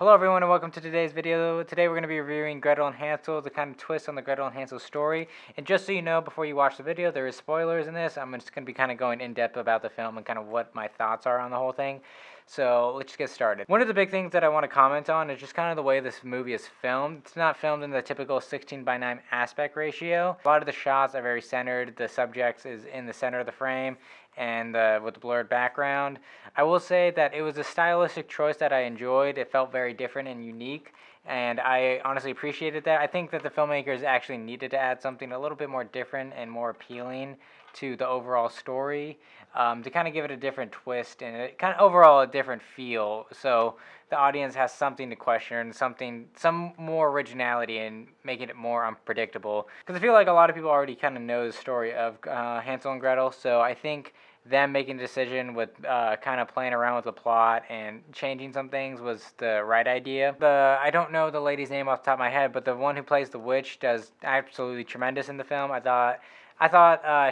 Hello everyone and welcome to today's video. Today we're going to be reviewing Gretel and Hansel, the kind of twist on the Gretel and Hansel story. And just so you know, before you watch the video, there is spoilers in this. I'm just going to be kind of going in depth about the film and kind of what my thoughts are on the whole thing. So let's just get started. One of the big things that I want to comment on is just kind of the way this movie is filmed. It's not filmed in the typical 16:9 aspect ratio. A lot of the shots are very centered. The subject is in the center of the frame and with the blurred background. I will say that it was a stylistic choice that I enjoyed. It felt very different and unique, and I honestly appreciated that. I think that the filmmakers actually needed to add something a little bit more different and more appealing to the overall story, to kind of give it a different twist and kind of overall a different feel, so the audience has something to question and some more originality in making it more unpredictable. Because I feel like a lot of people already kind of know the story of Hansel and Gretel, so I think them making a decision with kind of playing around with the plot and changing some things was the right idea. I don't know the lady's name off the top of my head, but the one who plays the witch does absolutely tremendous in the film. I thought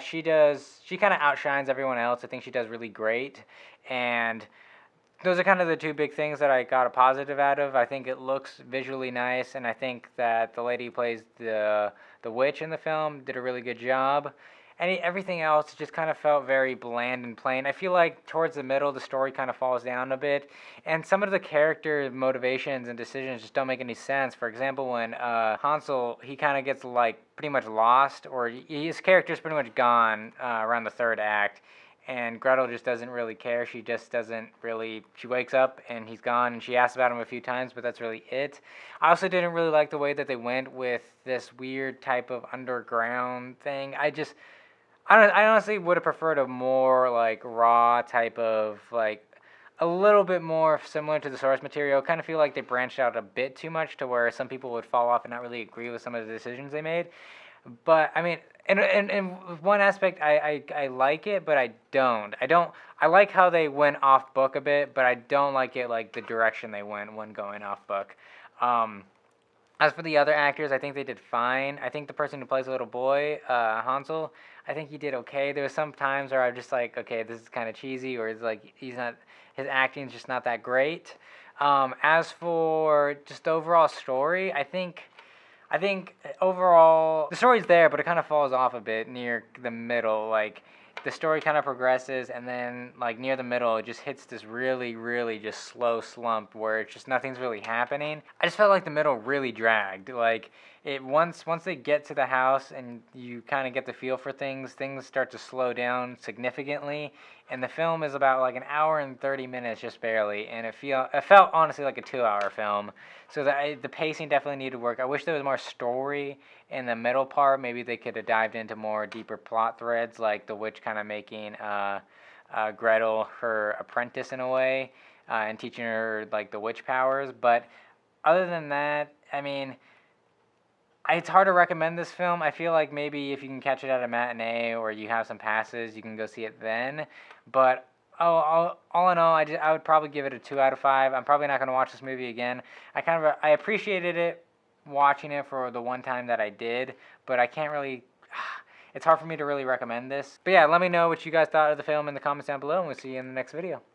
she kind of outshines everyone else. I think she does really great, and those are kind of the two big things that I got a positive out of. I think it looks visually nice, and I think that the lady who plays the witch in the film did a really good job. And everything else just kind of felt very bland and plain. I feel like towards the middle, the story kind of falls down a bit, and some of the character motivations and decisions just don't make any sense. For example, when Hansel, he kind of gets like pretty much lost, or his character's pretty much gone around the third act, and Gretel just doesn't really care. She just doesn't really, she wakes up and he's gone, and she asks about him a few times, but that's really it. I also didn't really like the way that they went with this weird type of underground thing. I honestly would have preferred a more like raw type of like a little bit more similar to the source material. Kind of feel like they branched out a bit too much to where some people would fall off and not really agree with some of the decisions they made. But I mean, in one aspect, I like it, but I don't. I like how they went off book a bit, but I don't like it like the direction they went when going off book. As for the other actors, I think they did fine. I think the person who plays the little boy, Hansel, I think he did okay. There was some times where I was just like, okay, this is kind of cheesy, or it's like his acting's just not that great. As for just the overall story, I think overall the story's there, but it kind of falls off a bit near the middle. Like the story kind of progresses, and then like near the middle, it just hits this really, really just slow slump where it's just nothing's really happening. I just felt like the middle really dragged. Like it once they get to the house and you kind of get the feel for things start to slow down significantly. And the film is about like an hour and 30 minutes, just barely, and it felt honestly like a 2-hour film. So the pacing definitely needed work. I wish there was more story in the middle part. Maybe they could have dived into more deeper plot threads, like the witch kind of making Gretel her apprentice in a way, and teaching her like the witch powers. But other than that, I mean, it's hard to recommend this film. I feel like maybe if you can catch it at a matinee or you have some passes, you can go see it then. But all in all, I would probably give it a 2 out of 5. I'm probably not going to watch this movie again. I appreciated it watching it for the one time that I did, but I can't really. It's hard for me to really recommend this. But yeah, let me know what you guys thought of the film in the comments down below, and we'll see you in the next video.